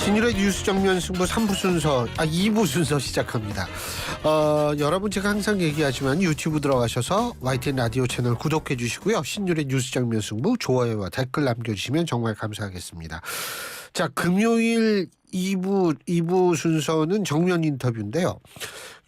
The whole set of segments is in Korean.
신일의 뉴스 정면 승부 3부 순서, 2부 순서 시작합니다. 여러분 제가 항상 얘기하지만 유튜브 들어가셔서 YTN 라디오 채널 구독해 주시고요. 신일의 뉴스 정면 승부 좋아요와 댓글 남겨주시면 정말 감사하겠습니다. 자, 금요일 2부 순서는 정면 인터뷰인데요.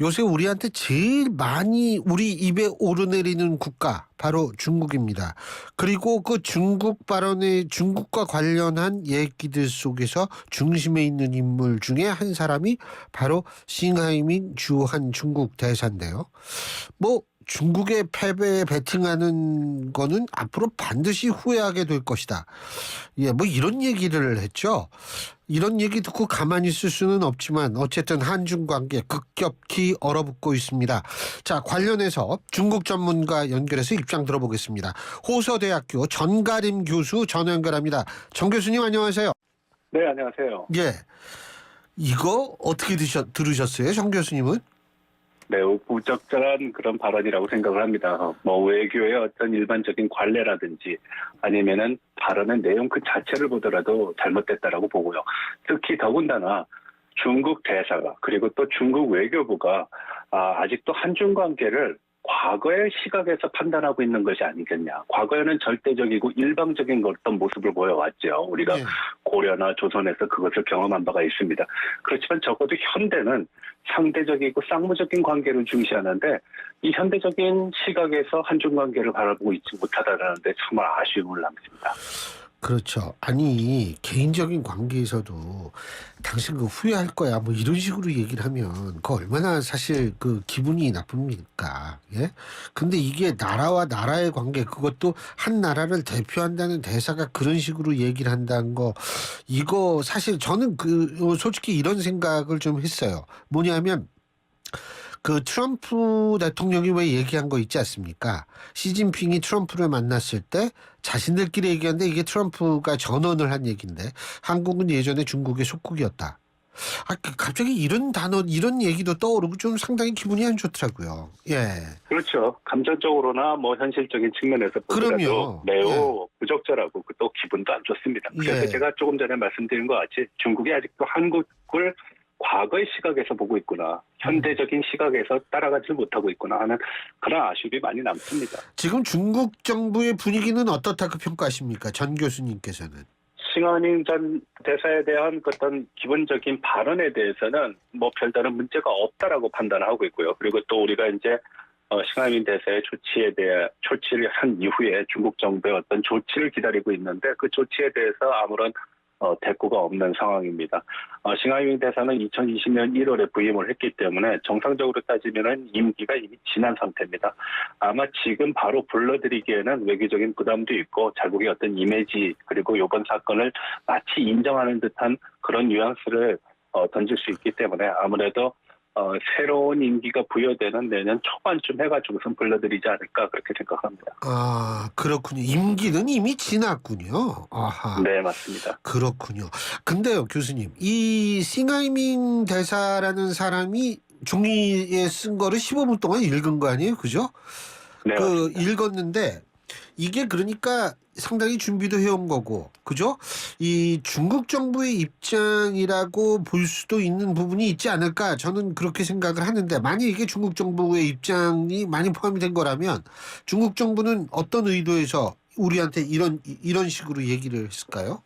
요새 우리한테 제일 많이 우리 입에 오르내리는 국가 바로 중국입니다. 그리고 그 중국 발언에 중국과 관련한 얘기들 속에서 중심에 있는 인물 중에 한 사람이 바로 싱하이밍 주한 중국 대사인데요. 중국의 패배에 베팅하는 거는 앞으로 반드시 후회하게 될 것이다. 이런 얘기를 했죠. 이런 얘기 듣고 가만히 있을 수는 없지만 어쨌든 한중 관계 급격히 얼어붙고 있습니다. 자, 관련해서 중국 전문가 연결해서 입장 들어보겠습니다. 호서대학교 전가림 교수 전화 연결합니다. 정 교수님 안녕하세요. 네, 안녕하세요. 예, 이거 어떻게 들으셨어요, 정 교수님은? 매우 부적절한 그런 발언이라고 생각을 합니다. 외교의 어떤 일반적인 관례라든지 아니면은 발언의 내용 그 자체를 보더라도 잘못됐다라고 보고요. 특히 더군다나 중국 대사가 그리고 또 중국 외교부가 아직도 한중 관계를 과거의 시각에서 판단하고 있는 것이 아니겠냐. 과거에는 절대적이고 일방적인 어떤 모습을 보여왔죠. 우리가 고려나 조선에서 그것을 경험한 바가 있습니다. 그렇지만 적어도 현대는 상대적이고 쌍무적인 관계를 중시하는데 이 현대적인 시각에서 한중 관계를 바라보고 있지 못하다는 데 정말 아쉬움을 남깁니다. 그렇죠. 아니, 개인적인 관계에서도 당신 그 후회할 거야 이런 식으로 얘기를 하면 그 얼마나 사실 그 기분이 나쁩니까? 예? 근데 이게 나라와 나라의 관계, 그것도 한 나라를 대표한다는 대사가 그런 식으로 얘기를 한다는 거, 이거 사실 저는 솔직히 이런 생각을 좀 했어요. 뭐냐면 그 트럼프 대통령이 왜 얘기한 거 있지 않습니까? 시진핑이 트럼프를 만났을 때 자신들끼리 얘기하는데 이게 트럼프가 전언을 한 얘기인데 한국은 예전에 중국의 속국이었다. 갑자기 이런 이런 얘기도 떠오르고 좀 상당히 기분이 안 좋더라고요. 예. 그렇죠. 감정적으로나 현실적인 측면에서 보더라도 매우 부적절하고 또 기분도 안 좋습니다. 그래서 제가 조금 전에 말씀드린 것 같이 중국이 아직도 한국을 과거의 시각에서 보고 있구나. 현대적인 시각에서 따라가지 못하고 있구나 하는 그런 아쉬움이 많이 남습니다. 지금 중국 정부의 분위기는 어떻다고 평가하십니까? 전 교수님께서는. 싱하이밍 전 대사에 대한 어떤 기본적인 발언에 대해서는 별다른 문제가 없다라고 판단하고 있고요. 그리고 또 우리가 이제 싱하이밍 대사의 조치를 한 이후에 중국 정부의 어떤 조치를 기다리고 있는데 그 조치에 대해서 아무런 대꾸가 없는 상황입니다. 싱하이밍 대사는 2020년 1월에 부임을 했기 때문에 정상적으로 따지면 임기가 이미 지난 상태입니다. 아마 지금 바로 불러들이기에는 외교적인 부담도 있고 자국의 어떤 이미지 그리고 이번 사건을 마치 인정하는 듯한 그런 뉘앙스를 던질 수 있기 때문에 아무래도 새로운 임기가 부여되는 내년 초반쯤 해가지고선 불러들이지 않을까 그렇게 생각합니다. 그렇군요. 임기는 이미 지났군요. 아하. 네, 맞습니다. 그렇군요. 근데요, 교수님, 이 싱하이밍 대사라는 사람이 종이에 쓴 거를 15분 동안 읽은 거 아니에요? 그죠? 네, 맞습니다. 읽었는데 이게 그러니까 상당히 준비도 해온 거고, 그죠? 이 중국 정부의 입장이라고 볼 수도 있는 부분이 있지 않을까, 저는 그렇게 생각을 하는데, 만약 이게 중국 정부의 입장이 많이 포함이 된 거라면 중국 정부는 어떤 의도에서 우리한테 이런 식으로 얘기를 했을까요?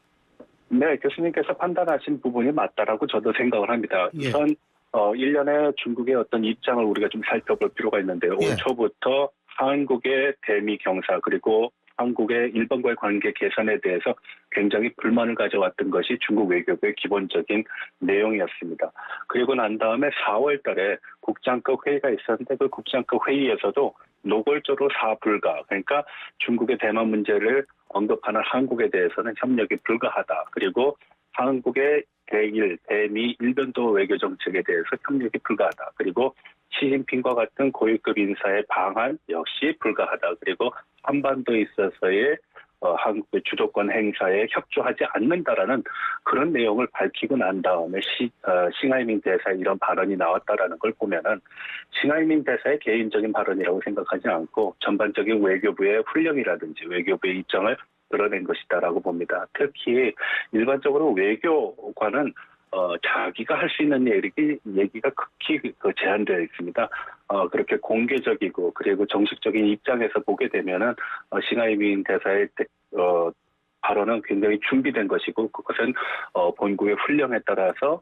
네, 교수님께서 판단하신 부분이 맞다라고 저도 생각을 합니다. 우선 1년에 중국의 어떤 입장을 우리가 좀 살펴볼 필요가 있는데요. 올 초부터 한국의 대미 경사 그리고 한국의 일본과의 관계 개선에 대해서 굉장히 불만을 가져왔던 것이 중국 외교부의 기본적인 내용이었습니다. 그리고 난 다음에 4월 달에 국장급 회의가 있었는데 그 국장급 회의에서도 노골적으로 사불가, 그러니까 중국의 대만 문제를 언급하는 한국에 대해서는 협력이 불가하다. 그리고 한국의 대일, 대미, 일변도 외교 정책에 대해서 협력이 불가하다. 그리고 시진핑과 같은 고위급 인사의 방한 역시 불가하다. 그리고 한반도에 있어서의 한국의 주도권 행사에 협조하지 않는다라는 그런 내용을 밝히고 난 다음에 싱하이밍 대사의 이런 발언이 나왔다라는 걸 보면은 싱하이밍 대사의 개인적인 발언이라고 생각하지 않고 전반적인 외교부의 훈령이라든지 외교부의 입장을 드러낸 것이다라고 봅니다. 특히 일반적으로 외교관은 자기가 할 수 있는 얘기가 극히 제한되어 있습니다. 그렇게 공개적이고 그리고 정식적인 입장에서 보게 되면은 싱하이밍 대사의 발언은 굉장히 준비된 것이고 그것은 본국의 훈령에 따라서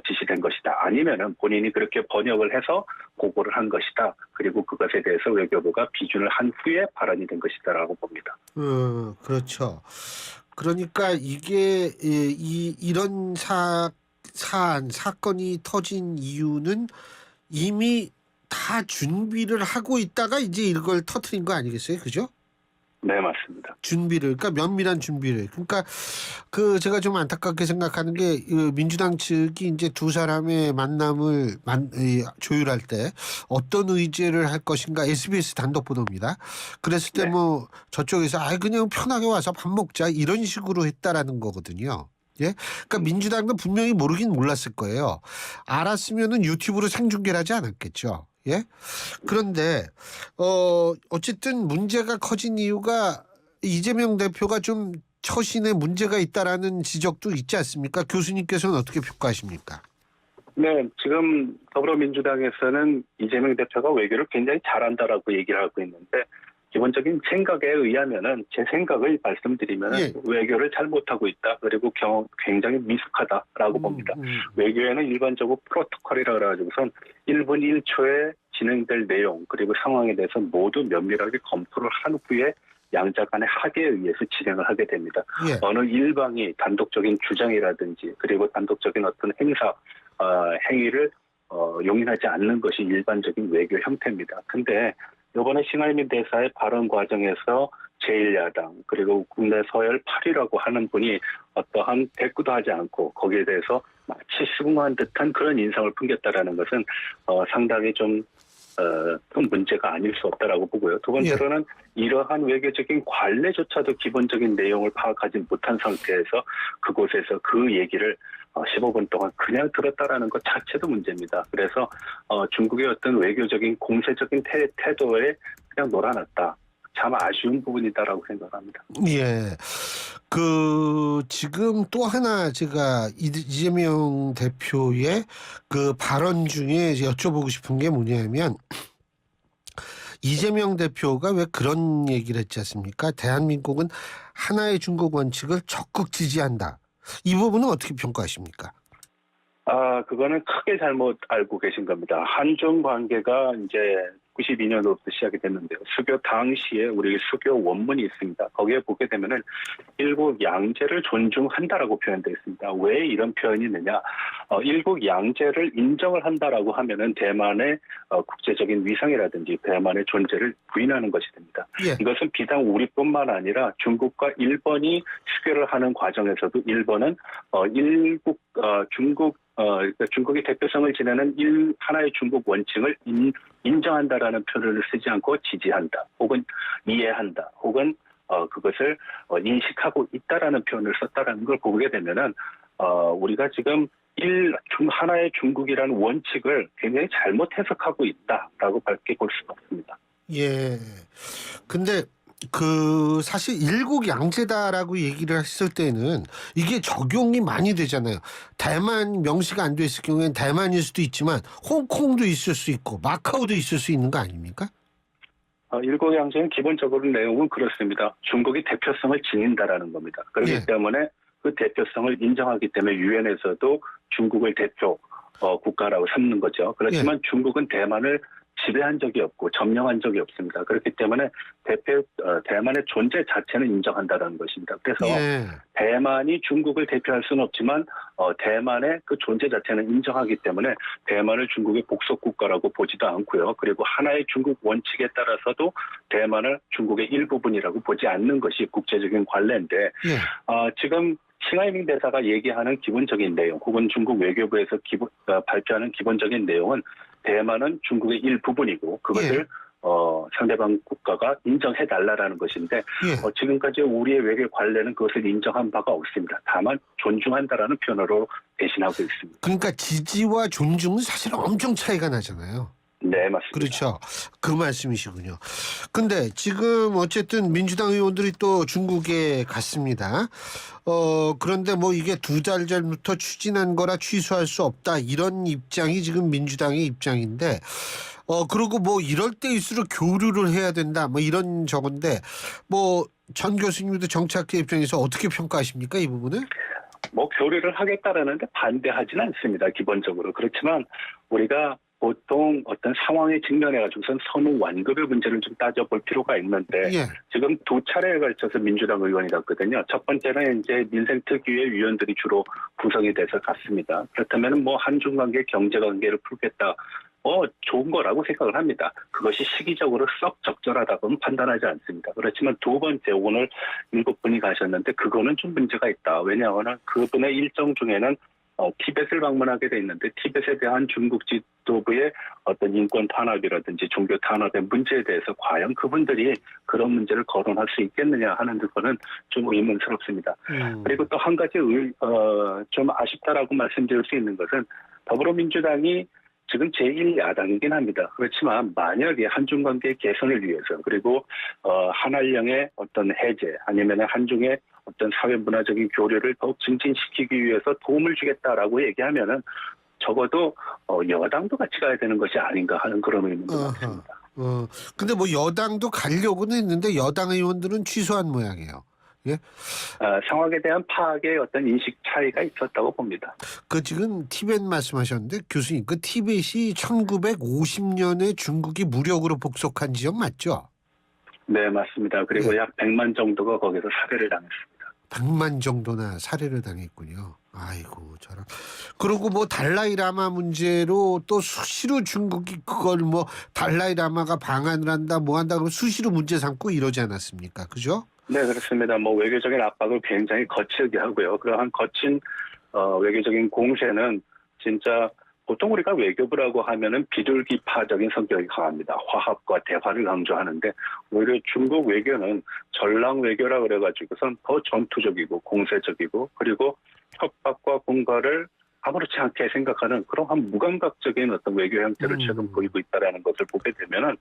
지시된 것이다. 아니면은 본인이 그렇게 번역을 해서 보고를 한 것이다. 그리고 그것에 대해서 외교부가 비준을 한 후에 발언이 된 것이다라고 봅니다. 그렇죠. 그러니까 이게 이런 사건이 터진 이유는 이미 다 준비를 하고 있다가 이제 이걸 터뜨린 거 아니겠어요? 그죠? 네, 맞습니다. 그러니까 면밀한 준비를. 그러니까 제가 좀 안타깝게 생각하는 게 민주당 측이 이제 두 사람의 만남을 조율할 때 어떤 의제를 할 것인가 SBS 단독 보도입니다. 그랬을 때 뭐 저쪽에서 그냥 편하게 와서 밥 먹자 이런 식으로 했다라는 거거든요. 예, 그러니까 민주당도 분명히 모르긴 몰랐을 거예요. 알았으면은 유튜브로 생중계를 하지 않았겠죠. 예. 그런데 어쨌든 문제가 커진 이유가 이재명 대표가 좀 처신에 문제가 있다라는 지적도 있지 않습니까? 교수님께서는 어떻게 평가하십니까? 네, 지금 더불어민주당에서는 이재명 대표가 외교를 굉장히 잘한다라고 얘기를 하고 있는데 기본적인 생각에 의하면은 제 생각을 말씀드리면 외교를 잘 못하고 있다. 그리고 굉장히 미숙하다라고 봅니다. 외교에는 일반적으로 프로토콜이라 그래가지고선 1분 1초에 진행될 내용 그리고 상황에 대해서 모두 면밀하게 검토를 한 후에 양자 간의 합의에 의해서 진행을 하게 됩니다. 어느 일방이 단독적인 주장이라든지 그리고 단독적인 어떤 행위를 용인하지 않는 것이 일반적인 외교 형태입니다. 근데 이번에 싱하이밍 대사의 발언 과정에서 제1야당 그리고 국내 서열 8위라고 하는 분이 어떠한 대꾸도 하지 않고 거기에 대해서 마치 수긍한 듯한 그런 인상을 풍겼다라는 것은 상당히 좀 큰 문제가 아닐 수 없다라고 보고요. 두 번째로는 이러한 외교적인 관례조차도 기본적인 내용을 파악하지 못한 상태에서 그곳에서 그 얘기를 15분 동안 그냥 들었다라는 것 자체도 문제입니다. 그래서 중국의 어떤 외교적인 공세적인 태도에 그냥 놀아놨다. 참 아쉬운 부분이다라고 생각합니다. 예. 지금 또 하나 제가 이재명 대표의 그 발언 중에 여쭤보고 싶은 게 뭐냐면 이재명 대표가 왜 그런 얘기를 했지 않습니까? 대한민국은 하나의 중국 원칙을 적극 지지한다. 이 부분은 어떻게 평가하십니까? 그거는 크게 잘못 알고 계신 겁니다. 한중 관계가 이제 92년도부터 시작이 됐는데요. 수교 당시에 우리 수교 원문이 있습니다. 거기에 보게 되면은 일국 양제를 존중한다라고 표현되어 있습니다. 왜 이런 표현이 있느냐? 일국 양제를 인정을 한다라고 하면은 대만의 국제적인 위상이라든지 대만의 존재를 부인하는 것이 됩니다. 이것은 비단 우리뿐만 아니라 중국과 일본이 수교를 하는 과정에서도 일본은 중국의 대표성을 지내는 하나의 중국 원칙을 인정한다라는 표현을 쓰지 않고 지지한다, 혹은 이해한다, 혹은 그것을 인식하고 있다라는 표현을 썼다라는 걸 보게 되면은 우리가 지금 하나의 중국이라는 원칙을 굉장히 잘못 해석하고 있다라고 밝게 볼 수가 없습니다. 예. 근데 사실 일국 양제다라고 얘기를 했을 때는 이게 적용이 많이 되잖아요. 대만 명시가 안 됐을 경우에는 대만일 수도 있지만 홍콩도 있을 수 있고 마카오도 있을 수 있는 거 아닙니까? 일국 양제는 기본적으로 내용은 그렇습니다. 중국이 대표성을 지닌다라는 겁니다. 그렇기 때문에 그 대표성을 인정하기 때문에 유엔에서도 중국을 대표 국가라고 삼는 거죠. 그렇지만 중국은 대만을 지배한 적이 없고 점령한 적이 없습니다. 그렇기 때문에 대만의 존재 자체는 인정한다는 것입니다. 그래서 대만이 중국을 대표할 수는 없지만 대만의 그 존재 자체는 인정하기 때문에 대만을 중국의 복속 국가라고 보지도 않고요. 그리고 하나의 중국 원칙에 따라서도 대만을 중국의 일부분이라고 보지 않는 것이 국제적인 관례인데 지금 싱하이밍 대사가 얘기하는 기본적인 내용 혹은 중국 외교부에서 발표하는 기본적인 내용은 대만은 중국의 일부분이고 그것을 상대방 국가가 인정해달라는 것인데 지금까지 우리의 외교 관례는 그것을 인정한 바가 없습니다. 다만 존중한다라는 표현으로 대신하고 있습니다. 그러니까 지지와 존중은 사실 엄청 차이가 나잖아요. 네, 맞습니다. 그렇죠. 그 말씀이시군요. 근데 지금 어쨌든 민주당 의원들이 또 중국에 갔습니다. 그런데 뭐 이게 2달 전부터 추진한 거라 취소할 수 없다. 이런 입장이 지금 민주당의 입장인데, 그리고 뭐 이럴 때일수록 교류를 해야 된다. 뭐 이런 저건데, 뭐 전 교수님도 정치학자 입장에서 어떻게 평가하십니까? 이 부분을? 뭐 교류를 하겠다라는데 반대하지는 않습니다. 기본적으로. 그렇지만 우리가 보통 어떤 상황에 직면해가지고선 선후 완급의 문제를 좀 따져볼 필요가 있는데 예. 지금 2차례에 걸쳐서 민주당 의원이 갔거든요. 첫 번째는 이제 민생특위의 위원들이 주로 구성이 돼서 갔습니다. 그렇다면 뭐 한중 관계, 경제 관계를 풀겠다. 좋은 거라고 생각을 합니다. 그것이 시기적으로 썩 적절하다고는 판단하지 않습니다. 그렇지만 두 번째 오늘 7분이 가셨는데 그거는 좀 문제가 있다. 왜냐하면 그분의 일정 중에는 티벳을 방문하게 돼 있는데 티벳에 대한 중국 지도부의 어떤 인권 탄압이라든지 종교 탄압의 문제에 대해서 과연 그분들이 그런 문제를 거론할 수 있겠느냐 하는 거는 좀 의문스럽습니다. 그리고 또 한 가지 좀 아쉽다라고 말씀드릴 수 있는 것은 더불어민주당이 지금 제1야당이긴 합니다. 그렇지만 만약에 한중 관계 개선을 위해서 그리고 한한령의 어떤 해제 아니면 한중의 어떤 사회 문화적인 교류를 더욱 증진시키기 위해서 도움을 주겠다라고 얘기하면은 적어도 여당도 같이 가야 되는 것이 아닌가 하는 그런 의문도 많습니다. 근데 뭐 여당도 가려고는 했는데 여당 의원들은 취소한 모양이에요. 예? 상황에 대한 파악의 어떤 인식 차이가 있었다고 봅니다. 그 지금 티벳 말씀하셨는데 교수님 그 티벳이 1950년에 중국이 무력으로 복속한 지역 맞죠? 네, 맞습니다. 그리고 약 100만 정도가 거기서 살해를 당했습니다. 100만 정도나 살해를 당했군요. 아이고 저런. 그리고 뭐 달라이라마 문제로 또 수시로 중국이 그걸 뭐 달라이라마가 방한을 한다 뭐 한다 그러고 수시로 문제 삼고 이러지 않았습니까? 그죠? 네, 그렇습니다. 뭐 외교적인 압박을 굉장히 거칠게 하고요. 그러한 거친 외교적인 공세는 진짜 보통 우리가 외교부라고 하면은 비둘기파적인 성격이 강합니다. 화합과 대화를 강조하는데 오히려 중국 외교는 전랑 외교라 그래가지고선 더 전투적이고 공세적이고 그리고 협박과 공갈을 아무렇지 않게 생각하는 그러한 무감각적인 어떤 외교 형태를 최근 보이고 있다는 것을 보게 되면은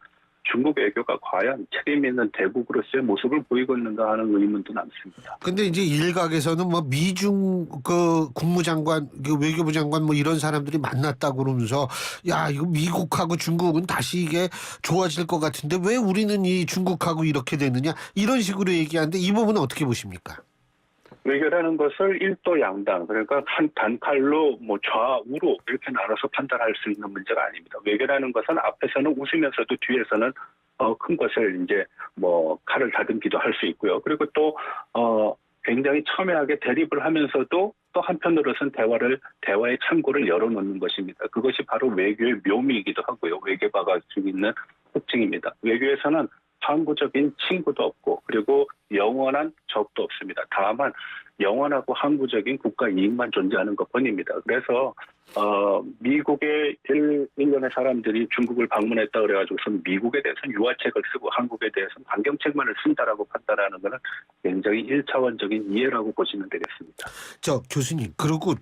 중국 외교가 과연 책임 있는 대국으로서의 모습을 보이고 있는가 하는 의문도 남습니다. 근데 이제 일각에서는 뭐 미중 그 국무장관, 그 외교부 장관 뭐 이런 사람들이 만났다고 그러면서 야 이거 미국하고 중국은 다시 이게 좋아질 것 같은데 왜 우리는 이 중국하고 이렇게 되느냐 이런 식으로 얘기하는데 이 부분은 어떻게 보십니까? 외교라는 것을 일도 양당 그러니까 한 단칼로 뭐 좌우로 이렇게 나눠서 판단할 수 있는 문제가 아닙니다. 외교라는 것은 앞에서는 웃으면서도 뒤에서는 큰 것을 이제 뭐 칼을 다듬기도 할 수 있고요. 그리고 또 굉장히 첨예하게 대립을 하면서도 또 한편으로서는 대화의 창구를 열어놓는 것입니다. 그것이 바로 외교의 묘미이기도 하고요. 외교가 가지고 있는 특징입니다. 외교에서는 항구적인 친구도 없고 그리고 영원한 적도 없습니다. 다만 영원하고 항구적인 국가 이익만 존재하는 것뿐입니다. 그래서 미국의 일련의 사람들이 중국을 방문했다 그래가지고서 미국에 대해서는 유화책을 쓰고 한국에 대해서는 반경책만을 쓴다라고 판단하는 것은 굉장히 1차원적인 이해라고 보시면 되겠습니다. 저 교수님 그리고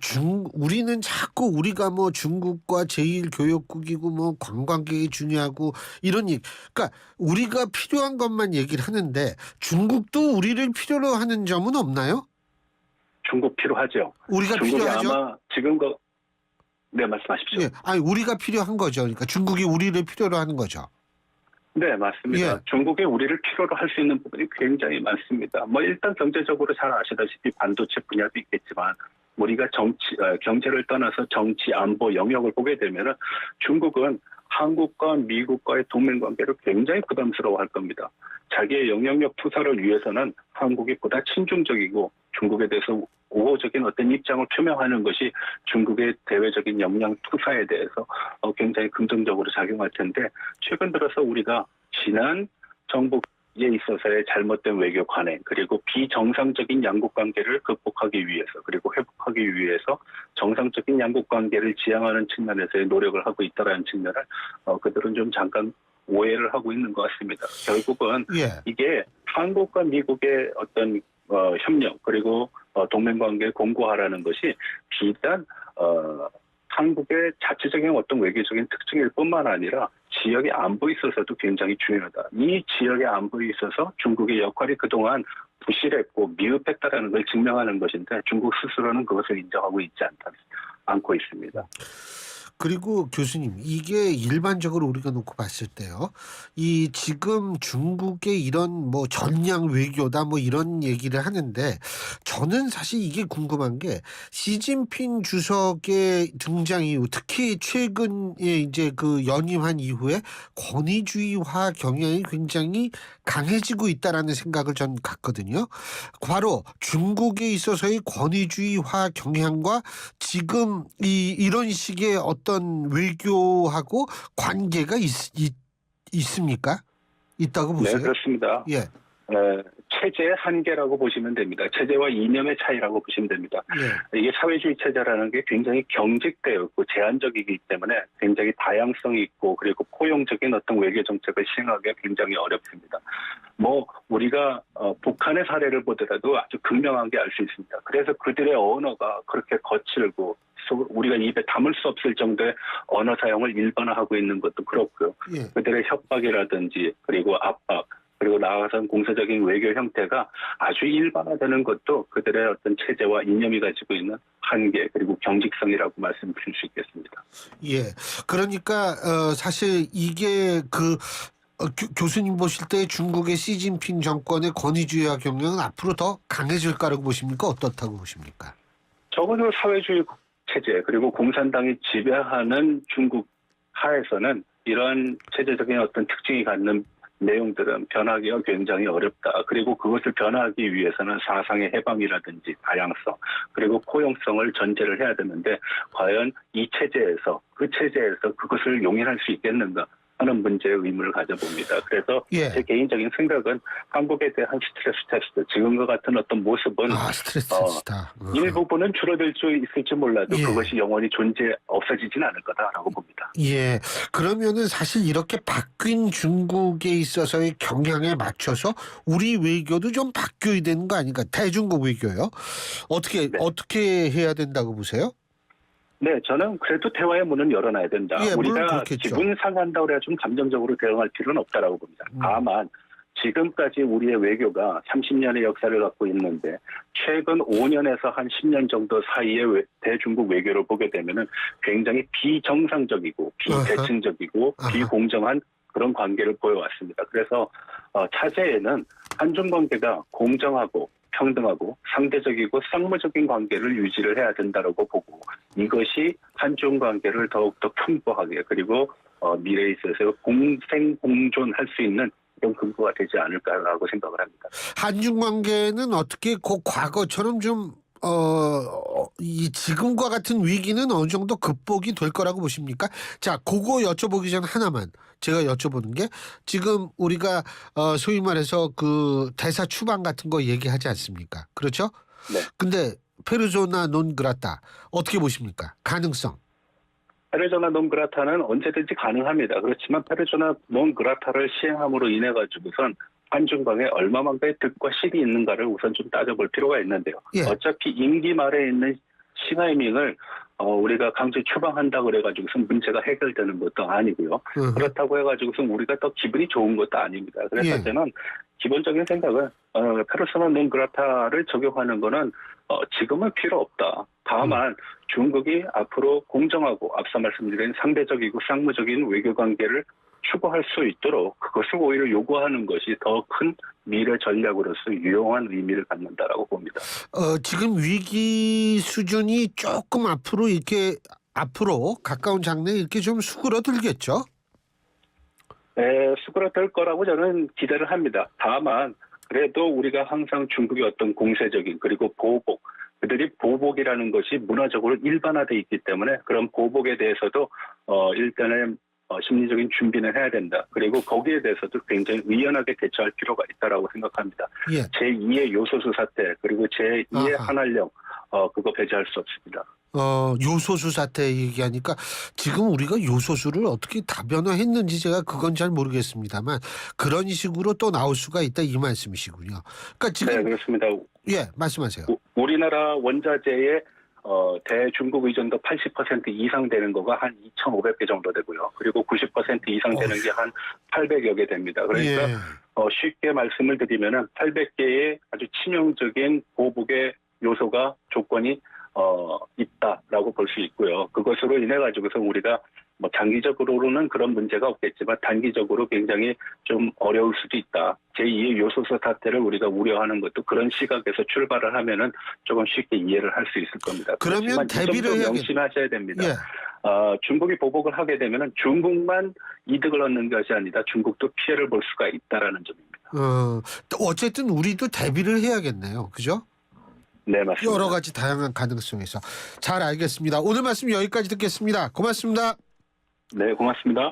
우리는 자꾸 우리가 뭐 중국과 제1교역국이고 뭐 관광객이 중요하고 이런 얘기 그러니까 우리가 필요한 것만 얘기를 하는데 중국도 우리를 필요로 하는 점은 없나요? 중국 필요하죠. 우리가 중국이 필요하죠. 아마 지금 네, 말씀하십시오. 예, 아니 우리가 필요한 거죠. 그러니까 중국이 우리를 필요로 하는 거죠. 네, 맞습니다. 예. 중국이 우리를 필요로 할 수 있는 부분이 굉장히 많습니다. 뭐 일단 경제적으로 잘 아시다시피 반도체 분야도 있겠지만 우리가 경제를 떠나서 정치, 안보 영역을 보게 되면은 중국은 한국과 미국과의 동맹 관계를 굉장히 부담스러워할 겁니다. 자기의 영향력 투사를 위해서는 한국이 보다 친중적이고 중국에 대해서 우호적인 어떤 입장을 표명하는 것이 중국의 대외적인 역량 투사에 대해서 굉장히 긍정적으로 작용할 텐데 최근 들어서 우리가 지난 정부에 있어서의 잘못된 외교 관행 그리고 비정상적인 양국 관계를 극복하기 위해서 그리고 회복하기 위해서 정상적인 양국 관계를 지향하는 측면에서의 노력을 하고 있다는 측면을 그들은 좀 잠깐 오해를 하고 있는 것 같습니다. 결국은 이게 한국과 미국의 어떤 협력 그리고 동맹관계 공고하라는 것이 비단 한국의 자체적인 어떤 외교적인 특징일 뿐만 아니라 지역의 안보에 있어서도 굉장히 중요하다. 이 지역의 안보에 있어서 중국의 역할이 그동안 부실했고 미흡했다라는 걸 증명하는 것인데 중국 스스로는 그것을 인정하고 있지 않고 있습니다. 그리고 교수님, 이게 일반적으로 우리가 놓고 봤을 때요, 이 지금 중국의 이런 뭐 전략 외교다 뭐 이런 얘기를 하는데, 저는 사실 이게 궁금한 게 시진핑 주석의 등장 이후, 특히 최근에 이제 그 연임한 이후에 권위주의화 경향이 굉장히 강해지고 있다라는 생각을 전 갖거든요. 바로 중국에 있어서의 권위주의화 경향과 지금 이런 식의 어떤 외교하고 관계가 있습니까? 있다고 보세요? 네, 그렇습니다. 예. 체제의 한계라고 보시면 됩니다. 체제와 이념의 차이라고 보시면 됩니다. 예. 이게 사회주의 체제라는 게 굉장히 경직되어 있고 제한적이기 때문에 굉장히 다양성이 있고 그리고 포용적인 어떤 외교 정책을 시행하기가 굉장히 어렵습니다. 우리가 북한의 사례를 보더라도 아주 극명하게 알 수 있습니다. 그래서 그들의 언어가 그렇게 거칠고 우리가 입에 담을 수 없을 정도의 언어 사용을 일반화하고 있는 것도 그렇고요. 예. 그들의 협박이라든지 그리고 압박 그리고 나아가서는 공세적인 외교 형태가 아주 일반화되는 것도 그들의 어떤 체제와 이념이 가지고 있는 한계 그리고 경직성이라고 말씀드릴 수 있겠습니다. 예. 그러니까 사실 이게 교수님 보실 때 중국의 시진핑 정권의 권위주의화 경향은 앞으로 더 강해질 거라고 보십니까? 어떻다고 보십니까? 적어도 사회주의 체제 그리고 공산당이 지배하는 중국 하에서는 이런 체제적인 어떤 특징이 갖는 내용들은 변하기가 굉장히 어렵다. 그리고 그것을 변화하기 위해서는 사상의 해방이라든지 다양성 그리고 포용성을 전제를 해야 되는데 과연 이 체제에서 그것을 용인할 수 있겠는가 하는 문제의 의문을 가져봅니다. 그래서 예. 제 개인적인 생각은 한국에 대한 스트레스 테스트, 지금과 같은 어떤 모습은 스트레스 테스트다. 일부분은 줄어들 수 있을지 몰라도 예. 그것이 영원히 없어지진 않을 거다라고 봅니다. 예. 그러면은 사실 이렇게 바뀐 중국에 있어서의 경향에 맞춰서 우리 외교도 좀 바뀌어야 되는 거 아닌가? 대중국 외교요. 어떻게 해야 된다고 보세요? 네, 저는 그래도 대화의 문은 열어놔야 된다. 예, 물론 우리가 그렇겠죠. 기분 상한다고 해야 좀 감정적으로 대응할 필요는 없다라고 봅니다. 다만 지금까지 우리의 외교가 30년의 역사를 갖고 있는데 최근 5년에서 한 10년 정도 사이의 대중국 외교를 보게 되면은 굉장히 비정상적이고 비대칭적이고 비공정한 그런 관계를 보여왔습니다. 그래서 차제에는 한중 관계가 공정하고 평등하고 상대적이고 쌍무적인 관계를 유지를 해야 된다고 보고 이것이 한중 관계를 더욱더 풍부하게 그리고 미래에 있어서 공생공존할 수 있는 그런 근거가 되지 않을까라고 생각을 합니다. 한중 관계는 어떻게 과거처럼 좀 이 지금과 같은 위기는 어느 정도 극복이 될 거라고 보십니까? 자, 그거 여쭤보기 전에 하나만 제가 여쭤보는 게 지금 우리가 소위 말해서 그 대사 추방 같은 거 얘기하지 않습니까? 그렇죠? 네. 근데 페르소나 논 그라타 어떻게 보십니까? 가능성. 페르소나 논 그라타는 언제든지 가능합니다. 그렇지만 페르소나 논 그라타를 시행함으로 인해 가지고선 한중 간에 얼마만큼의 득과 실이 있는가를 우선 좀 따져볼 필요가 있는데요. 예. 어차피 임기 말에 있는 싱하이밍을 우리가 강제 추방한다고 그래가지고서 문제가 해결되는 것도 아니고요. 그렇다고 해가지고서 우리가 더 기분이 좋은 것도 아닙니다. 그래서 예. 저는 기본적인 생각은 페르소나 논 그라타를 적용하는 거는 지금은 필요 없다. 다만 중국이 앞으로 공정하고 앞서 말씀드린 상대적이고 쌍무적인 외교관계를 추구할 수 있도록 그것을 오히려 요구하는 것이 더 큰 미래 전략으로서 유용한 의미를 갖는다라고 봅니다. 지금 위기 수준이 조금 앞으로 가까운 장래에 이렇게 좀 수그러들겠죠? 네, 수그러들 거라고 저는 기대를 합니다. 다만 그래도 우리가 항상 중국의 어떤 공세적인 그리고 보복 그들이 보복이라는 것이 문화적으로 일반화되어 있기 때문에 그런 보복에 대해서도 일단은 심리적인 준비는 해야 된다. 그리고 거기에 대해서도 굉장히 의연하게 대처할 필요가 있다라고 생각합니다. 예. 제2의 요소수 사태 그리고 제2의 한한령 그거 배제할 수 없습니다. 요소수 사태 얘기하니까 지금 우리가 요소수를 어떻게 다변화했는지 제가 그건 잘 모르겠습니다만 그런 식으로 또 나올 수가 있다 이 말씀이시군요. 그러니까 지금 네, 그렇습니다. 예, 말씀하세요. 우리나라 원자재의 대중국 의존도 80% 이상 되는 거가 한 2,500개 정도 되고요. 그리고 90% 이상 되는 게 한 800여 개 됩니다. 그러니까 예. 쉽게 말씀을 드리면은 800개의 아주 치명적인 보복의 요소가 조건이 있다라고 볼 수 있고요. 그것으로 인해 가지고서 우리가 뭐 장기적으로는 그런 문제가 없겠지만 단기적으로 굉장히 좀 어려울 수도 있다. 제2의 요소수 사태를 우리가 우려하는 것도 그런 시각에서 출발을 하면은 조금 쉽게 이해를 할 수 있을 겁니다. 그러면 대비를 해야겠... 명심하셔야 됩니다. 예. 중국이 보복을 하게 되면은 중국만 이득을 얻는 것이 아니라 중국도 피해를 볼 수가 있다라는 점입니다. 어쨌든 우리도 대비를 해야겠네요. 그죠? 네, 맞습니다. 여러 가지 다양한 가능성에서. 잘 알겠습니다. 오늘 말씀 여기까지 듣겠습니다. 고맙습니다. 네, 고맙습니다.